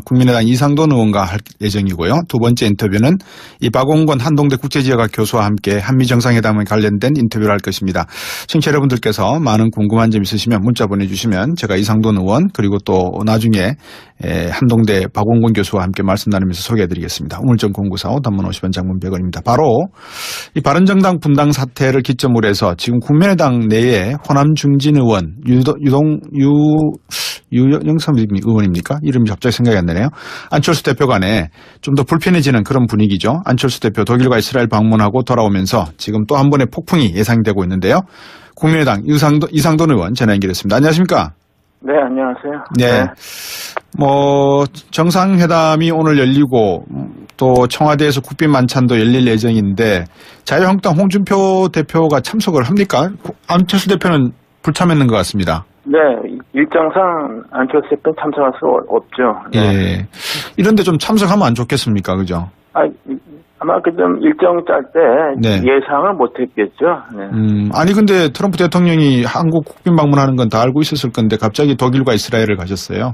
국민의당 이상돈 의원과 할 예정이고요. 두 번째 인터뷰는 이 박원권 한동대 국제지역학 교수와 함께 한미 정상회담에 관련된 인터뷰를 할 것입니다. 청취자 여러분들께서 많은 궁금한 점 있으시면 문자 보내주시면 제가 이상돈 의원 그리고 또 나중에 한동대 박원권 교수와 함께 말씀 나누면서 소개해드리겠습니다. 우물정 0945 단문 50원 장문 100원입니다. 바로 이 바른정당 분당 사태를 기점으로 해서 지금 국민의당 내에 호남 중진 의원 유영삼 의원입니까? 이름이 갑자기 생각이 안 나네요. 안철수 대표 간에 좀 더 불편해지는 그런 분위기죠. 안철수 대표 독일과 이스라엘 방문하고 돌아오면서 지금 또 한 번의 폭풍이 예상되고 있는데요. 국민의당 이상돈 의원 전화 연결했습니다. 안녕하십니까? 네, 안녕하세요. 네. 정상회담이 오늘 열리고 또 청와대에서 국빈 만찬도 열릴 예정인데 자유한국당 홍준표 대표가 참석을 합니까? 안철수 대표는 불참했는 것 같습니다. 네, 일정상 안철수 대표는 참석할 수 없죠. 네. 예. 이런데 좀 참석하면 안 좋겠습니까? 그죠? 아마 그 좀 일정 짤 때 네. 예상을 못 했겠죠. 네. 아니 근데 트럼프 대통령이 한국 국빈 방문하는 건 다 알고 있었을 건데 갑자기 독일과 이스라엘을 가셨어요.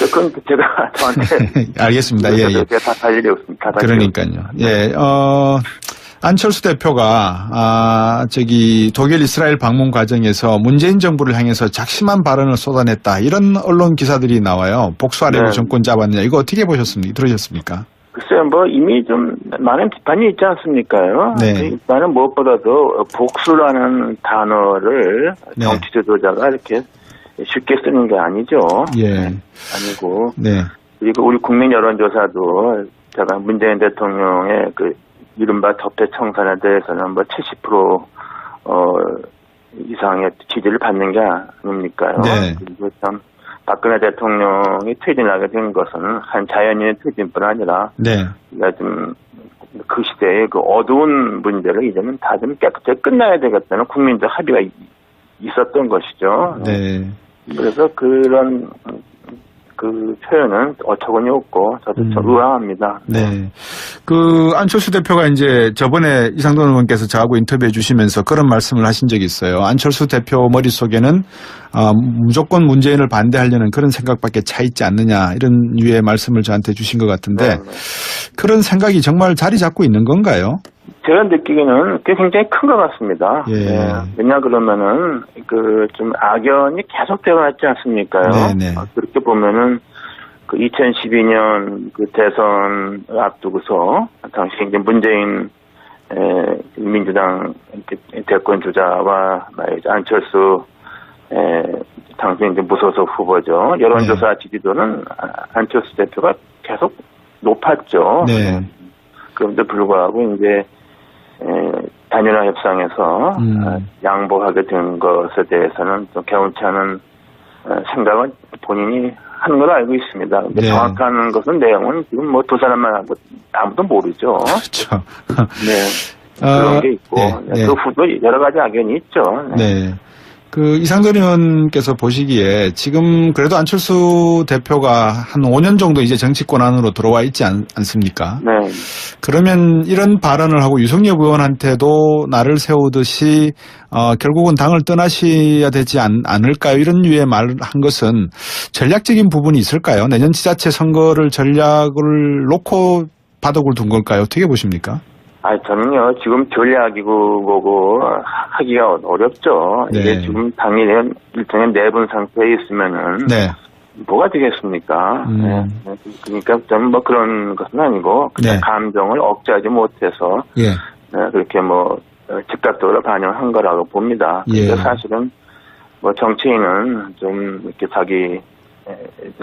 그건 제가 저한테 알겠습니다. 예, 예. 제가 다 일이 없습니다. 그러니까요. 예. 안철수 대표가 독일 이스라엘 방문 과정에서 문재인 정부를 향해서 작심한 발언을 쏟아냈다. 이런 언론 기사들이 나와요. 복수하려고 네. 정권 잡았느냐. 이거 어떻게 들으셨습니까? 글쎄요, 이미 좀 많은 비판이 있지 않습니까요? 네. 나는 무엇보다도 복수라는 단어를 네. 정치 지도자가 이렇게 쉽게 쓰는 게 아니죠. 예. 아니고. 네. 그리고 우리 국민 여론조사도 제가 문재인 대통령의 그 이른바 적폐 청산에 대해서는 70% 이상의 지지를 받는 게 아닙니까요? 네. 그리고 참 박근혜 대통령이 퇴진하게 된 것은 한 자연인의 퇴진뿐 아니라 네. 좀 그 시대의 그 어두운 문제를 이제는 다 좀 깨끗하게 끝나야 되겠다는 국민적 합의가 있었던 것이죠. 네. 그래서 그런 그 표현은 어처구니 없고 저도 좀 의아합니다. 네. 안철수 대표가 이제 저번에 이상돈 의원께서 저하고 인터뷰해 주시면서 그런 말씀을 하신 적이 있어요. 안철수 대표 머릿속에는 무조건 문재인을 반대하려는 그런 생각밖에 차 있지 않느냐 이런 유의 말씀을 저한테 주신 것 같은데 네. 그런 생각이 정말 자리 잡고 있는 건가요? 제가 느끼기에는 그게 굉장히 큰 것 같습니다. 예. 네. 왜냐 그러면은 좀 악연이 계속되어 왔지 않습니까요? 네네. 그렇게 보면은 2012년 대선 앞두고서 당시 이제 문재인 민주당 대권 주자와 안철수 당시 이제 무소속 후보죠. 여론조사 지지도는 안철수 대표가 계속 높았죠. 네. 그런데 불구하고 이제 단일화 협상에서 양보하게 된 것에 대해서는 좀 개운치 않은 생각은 본인이 하는 걸 알고 있습니다. 근데 네. 정확한 것은 내용은 지금 두 사람만 하고 아무도 모르죠. 그렇죠. 네. 그런 게 있고 네. 그 후도 여러 가지 악연이 있죠. 네. 이상돈 의원께서 보시기에 지금 그래도 안철수 대표가 한 5년 정도 이제 정치권 안으로 들어와 있지 않습니까? 네. 그러면 이런 발언을 하고 유승엽 의원한테도 나를 세우듯이 결국은 당을 떠나셔야 되지 않을까요? 이런 류의 말을 한 것은 전략적인 부분이 있을까요? 내년 지자체 선거를 전략을 놓고 바둑을 둔 걸까요? 어떻게 보십니까? 저는요, 지금 전략이고 뭐고 하기가 어렵죠. 네. 이게 지금 당이 일종의 내분 상태에 있으면은 네. 뭐가 되겠습니까? 네. 그러니까 좀 그런 것은 아니고 그냥 네. 감정을 억제하지 못해서 예. 그렇게 즉각적으로 반영한 거라고 봅니다. 예. 근데 사실은 정치인은 좀 이렇게 자기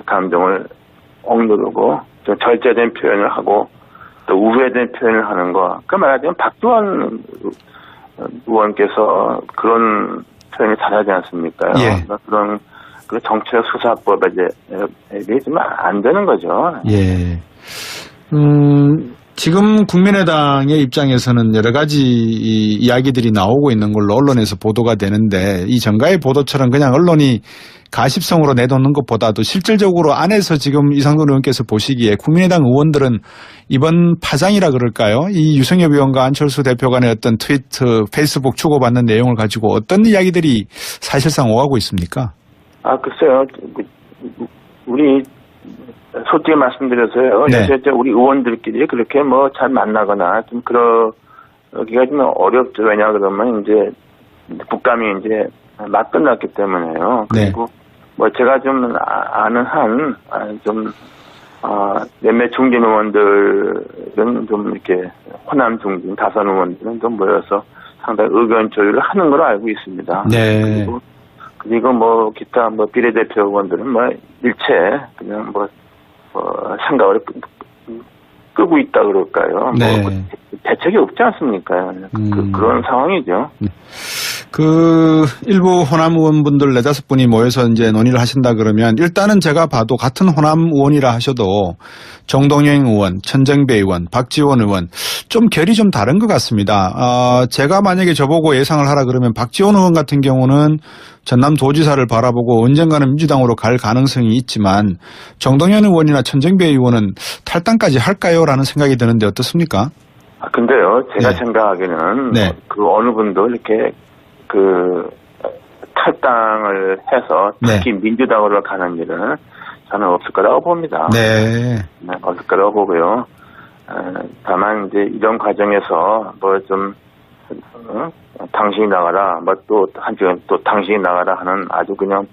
감정을 억누르고 좀 절제된 표현을 하고 또 우회된 표현을 하는 거. 말하자면 박두원 의원께서 그런 표현을 잘하지 않습니까? 예. 그런 정치적 수사법에 이제 좀 안 되는 거죠. 예. 지금 국민의당의 입장에서는 여러 가지 이야기들이 나오고 있는 걸로 언론에서 보도가 되는데 이 정가의 보도처럼 그냥 언론이 가십성으로 내놓는 것보다도 실질적으로 안에서 지금 이상돈 의원께서 보시기에 국민의당 의원들은 이번 파장이라 그럴까요? 이 유승엽 의원과 안철수 대표 간의 어떤 트위트, 페이스북 주고받는 내용을 가지고 어떤 이야기들이 사실상 오가고 있습니까? 글쎄요. 우리 솔직히 말씀드려서요. 네. 요새 우리 의원들끼리 그렇게 뭐 잘 만나거나 좀 그러기가 좀 어렵죠. 왜냐 그러면 이제 국감이 이제 막 끝났기 때문에요. 네. 그리고 뭐 제가 좀 아는 몇몇 중진 의원들은 좀 이렇게 호남 중진 다선 의원들은 좀 모여서 상당히 의견 조율을 하는 걸로 알고 있습니다. 네. 그리고 뭐 기타 뭐 비례대표 의원들은 뭐 일체 그냥 뭐 생각을 끄고 있다 그럴까요? 네. 뭐 대책이 없지 않습니까? 그런 상황이죠. 일부 호남 의원분들 4-5분이 모여서 이제 논의를 하신다 그러면 일단은 제가 봐도 같은 호남 의원이라 하셔도 정동영 의원, 천정배 의원, 박지원 의원 좀 결이 좀 다른 것 같습니다. 제가 만약에 저보고 예상을 하라 그러면 박지원 의원 같은 경우는 전남도지사를 바라보고 언젠가는 민주당으로 갈 가능성이 있지만 정동영 의원이나 천정배 의원은 탈당까지 할까요? 라는 생각이 드는데 어떻습니까? 근데요, 제가 네. 생각하기에는 네. 그 어느 분도 이렇게 탈당을 해서 특히 민주당으로 가는 일은 저는 없을 거라고 봅니다. 네. 네, 없을 거라고 보고요. 다만 이제 이런 과정에서 뭐 좀 당신이 나가라, 뭐 또 한쪽은 또 당신이 나가라 하는 아주 그냥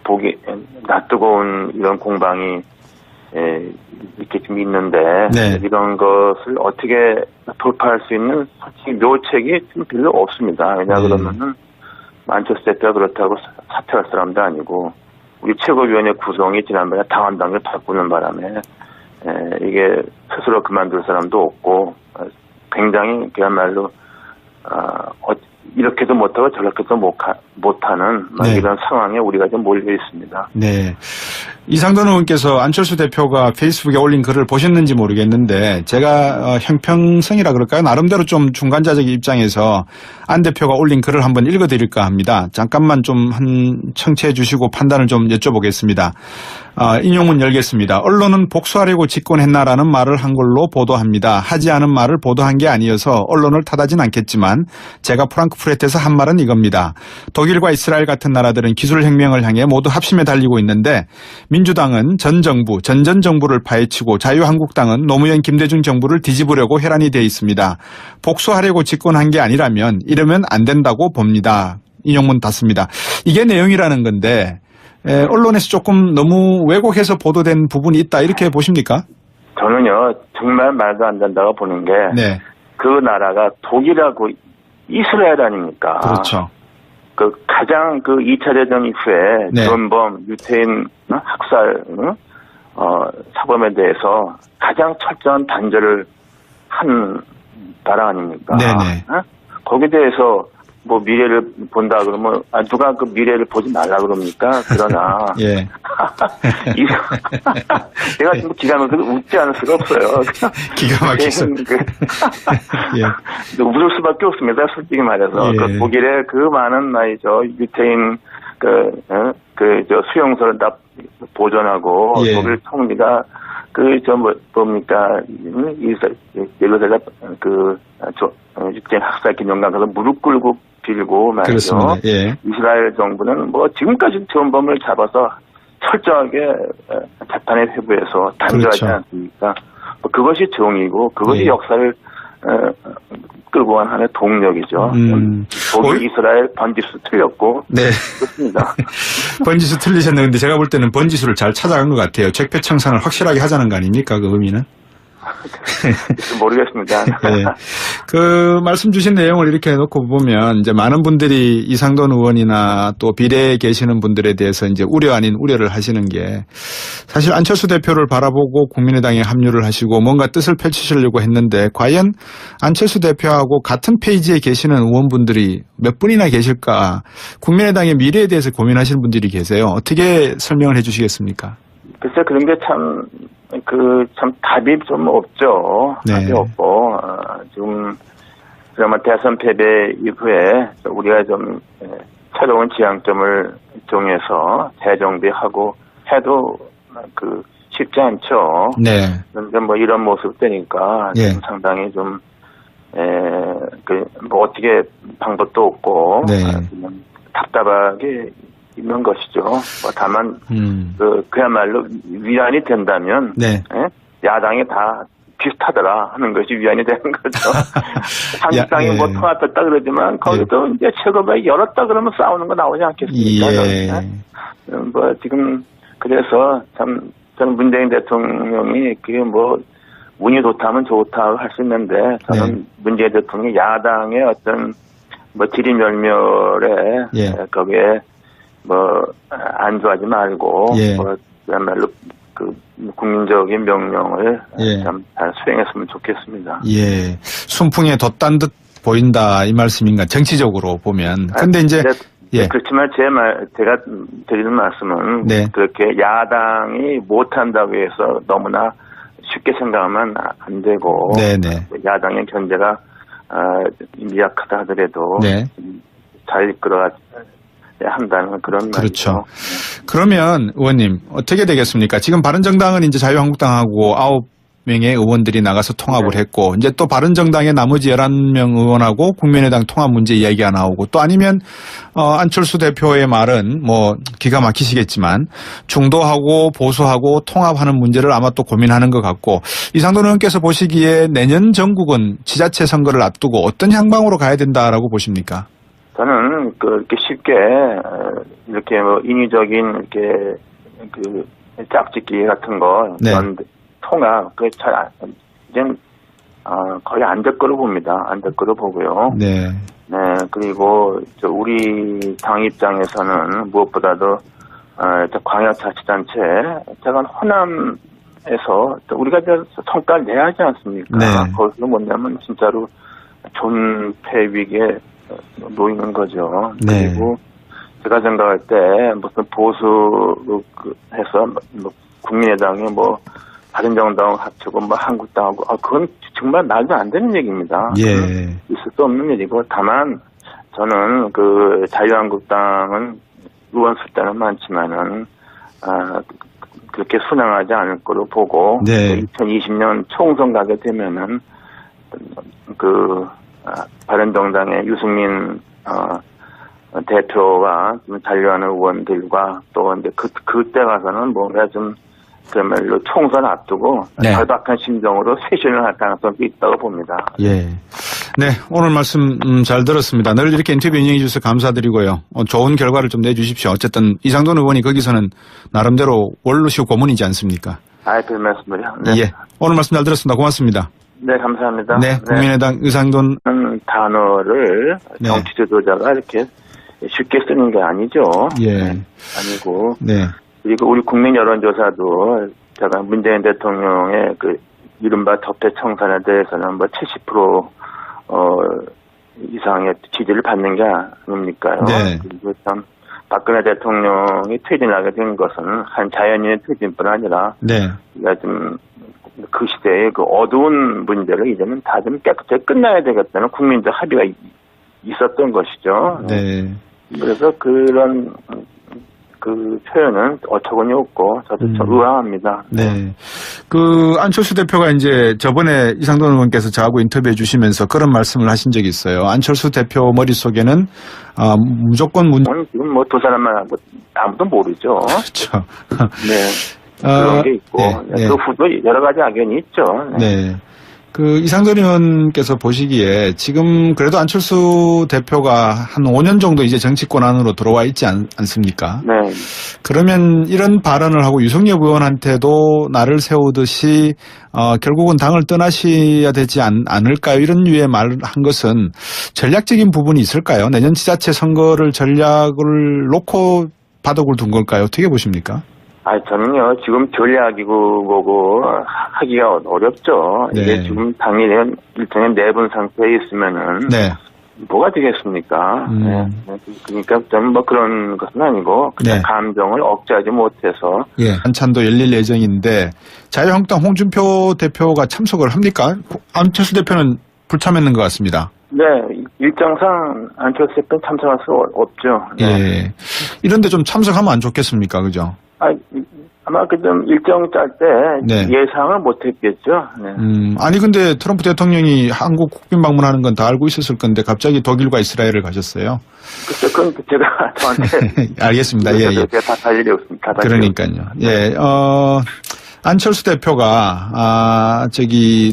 보기 낯뜨거운 이런 공방이 이렇게 좀 있는데 네. 이런 것을 어떻게 돌파할 수 있는 솔직히 묘책이 좀 별로 없습니다. 왜냐 그러면은 안철수 대표가 그렇다고 사퇴할 사람도 아니고 우리 최고위원회 구성이 지난번에 당헌당규 바꾸는 바람에 이게 스스로 그만둘 사람도 없고 굉장히 그야말로 이렇게도 못하고 저렇게도 못하는 네. 이런 상황에 우리가 좀 몰려 있습니다. 네. 이상돈 의원께서 안철수 대표가 페이스북에 올린 글을 보셨는지 모르겠는데 제가 형평성이라 그럴까요? 나름대로 좀 중간자적 입장에서 안 대표가 올린 글을 한번 읽어드릴까 합니다. 잠깐만 좀 청취해 주시고 판단을 좀 여쭤보겠습니다. 인용문 열겠습니다. 언론은 복수하려고 집권했나라는 말을 한 걸로 보도합니다. 하지 않은 말을 보도한 게 아니어서 언론을 탓하진 않겠지만 제가 프랑크푸르트에서 한 말은 이겁니다. 독일과 이스라엘 같은 나라들은 기술혁명을 향해 모두 합심해 달리고 있는데 민주당은 전 정부를 파헤치고 자유한국당은 노무현 김대중 정부를 뒤집으려고 혈안이 돼 있습니다. 복수하려고 집권한 게 아니라면 이러면 안 된다고 봅니다. 인용문 닫습니다. 이게 내용이라는 건데 언론에서 조금 너무 왜곡해서 보도된 부분이 있다 이렇게 보십니까? 저는요 정말 말도 안 된다고 보는 게 그 나라가 독일하고 이스라엘 아닙니까? 그렇죠. 가장 2차 대전 이후에 전범, 유태인 학살 사범에 대해서 가장 철저한 단죄를 한 나라 아닙니까? 네네. 거기에 대해서 뭐 미래를 본다 그러면 누가 그 미래를 보지 말라 그럽니까? 그러나 예. 내가 지금 기가 막혀서 웃지 않을 수가 없어요. 기가 막혀서 예. 웃을 수밖에 없습니다. 솔직히 말해서 예. 독일의 그 많은 나이죠 유태인 저 수용소를 다 보존하고 예. 독일 총리가 뭡니까 예루살렘 유태인 학살 기념관 가서 무릎 꿇고 빌고 말이죠. 예. 이스라엘 정부는 뭐 지금까지 전범을 잡아서 철저하게 재판에 회부해서 단죄하지 그렇죠. 않습니까? 그것이 정의고 그것이 예. 역사를 끌고 간 하나의 동력이죠. 독일, 이스라엘 번지수 틀렸고 네. 그렇습니다. 번지수 틀리셨는데 제가 볼 때는 번지수를 잘 찾아간 것 같아요. 적폐청산을 확실하게 하자는 거 아닙니까? 그 의미는? 모르겠습니다. 네. 그 말씀 주신 내용을 이렇게 해놓고 보면 이제 많은 분들이 이상돈 의원이나 또 비례에 계시는 분들에 대해서 이제 우려 아닌 우려를 하시는 게 사실 안철수 대표를 바라보고 국민의당에 합류를 하시고 뭔가 뜻을 펼치시려고 했는데 과연 안철수 대표하고 같은 페이지에 계시는 의원분들이 몇 분이나 계실까? 국민의당의 미래에 대해서 고민하시는 분들이 계세요. 어떻게 설명을 해 주시겠습니까? 글쎄 그런 게 참 답이 좀 없죠. 네. 답이 없고 지금 그러면 대선 패배 이후에 우리가 좀 새로운 지향점을 정해서 재정비하고 해도 쉽지 않죠. 네. 그런데 뭐 이런 모습 되니까 예. 상당히 좀 뭐 어떻게 방법도 없고 네. 그냥 답답하게 있는 것이죠. 뭐 다만 그야말로 위안이 된다면 네. 야당이 다 비슷하더라 하는 것이 위안이 되는 거죠. 한국당이 뭐 통합했다 그러지만 거기도 이제 최고가 열었다 그러면 싸우는 거 나오지 않겠습니까? 뭐 지금 그래서 참 저는 문재인 대통령이 그게 뭐 운이 좋다면 좋다고 할 수 있는데 저는 문재인 대통령이 야당의 어떤 뭐 지리멸멸에 거기에 뭐 안주하지 말고 뭐 그야말로 그 국민적인 명령을 참 잘 수행했으면 좋겠습니다. 예, 순풍에 돛단 듯 보인다 이 말씀인가 정치적으로 보면. 근데 이제 그렇지만 제가 드리는 말씀은 그렇게 야당이 못한다고 해서 너무나 쉽게 생각하면 안 되고 야당의 견제가 미약하다 하더라도 잘 이끌어야 한다는 그런 그렇죠. 말이죠. 그러면 의원님 어떻게 되겠습니까? 지금 바른정당은 이제 자유한국당하고 9명의 의원들이 나가서 통합을 했고 이제 또 바른정당의 나머지 11명 의원하고 국민의당 통합 문제 이야기가 나오고 또 아니면 안철수 대표의 말은 뭐 기가 막히시겠지만 중도하고 보수하고 통합하는 문제를 아마 또 고민하는 것 같고 이상돈 의원께서 보시기에 내년 전국은 지자체 선거를 앞두고 어떤 향방으로 가야 된다라고 보십니까? 저는 이렇게 쉽게 이렇게 뭐 인위적인 이렇게 그 짝짓기 같은 거 이런 통합 이젠 거의 안 될 거로 봅니다. 안 될 거로 보고요. 네. 그리고 우리 당 입장에서는 무엇보다도 광역자치단체 제가 호남에서 우리가 성과를 내야 하지 않습니까? 거기서 뭐냐면 진짜로 존폐 위기에 놓이는 거죠. 그리고 제가 생각할 때 무슨 보수해서 뭐 국민의당이 뭐 바른정당하고 합치고 뭐 한국당하고 그건 정말 말도 안 되는 얘기입니다. 있을 수 없는 일이고 다만 저는 그 자유한국당은 의원 숫자는 많지만은 그렇게 순항하지 않을 거로 보고 2020년 총선 가게 되면은 그 바른정당의 유승민 대표와 좀 잔류하는 의원들과 또 이제 그때 가서는 뭔가 좀 그야말로 총선 앞두고 절박한 심정으로 쇄신을 할 가능성도 있다고 봅니다. 네, 오늘 말씀 잘 들었습니다. 늘 이렇게 인터뷰 인용해 주셔서 감사드리고요. 좋은 결과를 좀 내주십시오. 어쨌든 이상돈 의원이 거기서는 나름대로 원로시고 고문이지 않습니까? 별 말씀을요. 오늘 말씀 잘 들었습니다. 고맙습니다. 네, 감사합니다. 국민의당 이상돈 단어를 정치 지도자가 이렇게 쉽게 쓰는 게 아니죠. 아니고. 그리고 우리 국민 여론조사도 제가 문재인 대통령의 그 이른바 적폐 청산에 대해서는 뭐 70% 이상의 지지를 받는 게 아닙니까요? 그리고 참 박근혜 대통령이 퇴진하게 된 것은 한 자연인의 퇴진뿐 아니라 우리가 좀 그 시대의 그 어두운 문제를 이제는 다 좀 깨끗하게 끝나야 되겠다는 국민적 합의가 있었던 것이죠. 그래서 그런 그 표현은 어처구니 없고 저도 좀 의아합니다. 그 안철수 대표가 이제 저번에 이상돈 의원께서 저하고 인터뷰해 주시면서 그런 말씀을 하신 적이 있어요. 안철수 대표 머릿속에는 무조건 지금 뭐 두 사람만 하고 아무도 모르죠. 그렇죠. 그런 게 있고 그 후도 여러 가지 악연이 있죠. 그 이상돈 의원께서 보시기에 지금 그래도 안철수 대표가 한 5년 정도 이제 정치권 안으로 들어와 있지 않습니까? 그러면 이런 발언을 하고 유승엽 의원한테도 나를 세우듯이 결국은 당을 떠나셔야 되지 않을까요? 이런 류의 말을 한 것은 전략적인 부분이 있을까요? 내년 지자체 선거를 전략을 놓고 바닥을 둔 걸까요? 어떻게 보십니까? 저는요, 지금 전략이고 뭐고 하기가 어렵죠. 이게 지금 당이 일종의 내분 상태에 있으면은 뭐가 되겠습니까? 그러니까 저는 뭐 그런 것은 아니고 그냥 감정을 억제하지 못해서 한찬도 열릴 예정인데 자유한국당 홍준표 대표가 참석을 합니까? 안철수 대표는 불참했는 것 같습니다. 일정상 안철수 대표는 참석할 수 없죠. 이런데 좀 참석하면 안 좋겠습니까? 그죠? 아마 그 좀 일정 짤 때 네. 예상을 못했겠죠. 네. 아니 근데 트럼프 대통령이 한국 국빈 방문하는 건 다 알고 있었을 건데 갑자기 독일과 이스라엘을 가셨어요. 그쵸, 그건 제가 저한테 알겠습니다. 예, 예. 제가 다 할 일이 없습니다. 그러니까요. 예, 안철수 대표가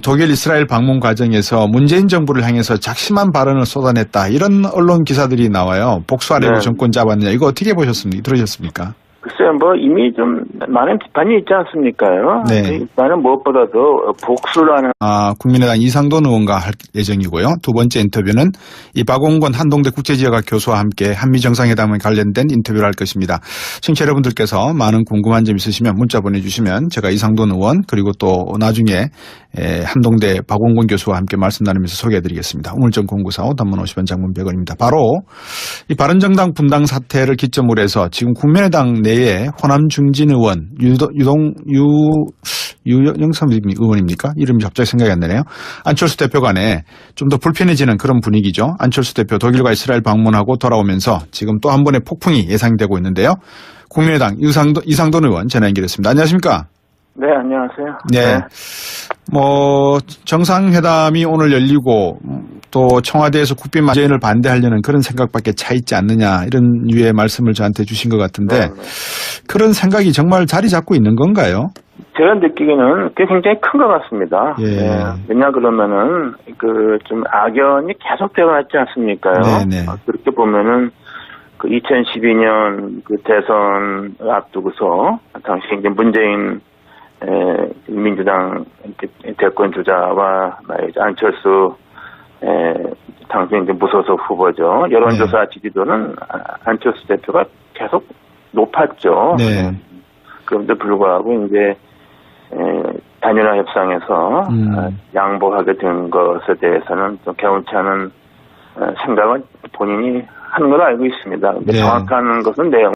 독일 이스라엘 방문 과정에서 문재인 정부를 향해서 작심한 발언을 쏟아냈다. 이런 언론 기사들이 나와요. 복수하려고 네. 정권 잡았느냐. 이거 어떻게 보셨습니까? 들으셨습니까? 글쎄요, 뭐 이미 좀 많은 비판이 있지 않습니까요? 네. 나는 무엇보다도 복수라는 국민의당 이상돈 의원과 할 예정이고요. 두 번째 인터뷰는 이 박원권 한동대 국제지역학 교수와 함께 한미 정상회담에 관련된 인터뷰를 할 것입니다. 시청자 여러분들께서 많은 궁금한 점 있으시면 문자 보내주시면 제가 이상돈 의원 그리고 또 나중에 한동대 박원권 교수와 함께 말씀 나누면서 소개해드리겠습니다. 우물정 0945 단문 50원 장문 100원입니다. 바로 이 바른정당 분당 사태를 기점으로 해서 지금 국민의당 내에 호남 중진 의원 유영삼 의원입니까? 이름이 갑자기 생각이 안 나네요. 안철수 대표 간에 좀 더 불편해지는 그런 분위기죠. 안철수 대표 독일과 이스라엘 방문하고 돌아오면서 지금 또 한 번의 폭풍이 예상되고 있는데요. 국민의당 이상돈 의원 전화 연결했습니다. 안녕하십니까? 네, 안녕하세요. 네. 정상회담이 오늘 열리고 또 청와대에서 국빈 만재인을 반대하려는 그런 생각밖에 차 있지 않느냐 이런 유의 말씀을 저한테 주신 것 같은데 그런 생각이 정말 자리 잡고 있는 건가요? 제가 느끼기에는 그게 굉장히 큰 것 같습니다. 예. 왜냐 그러면은 좀 악연이 계속되어 왔지 않습니까요? 네네. 그렇게 보면은 2012년 대선 앞두고서 당시 이제 문재인 민주당 대권 주자와 안철수 당시 이제 무소속 후보죠. 여론조사 지지도는 안철수 대표가 계속 높았죠. 네. 그럼에도 불구하고 이제 단일화 협상에서 양보하게 된 것에 대해서는 좀 개운치 않은 생각은 본인이 하는 걸로 알고 있습니다. 네. 정확한 것은 내용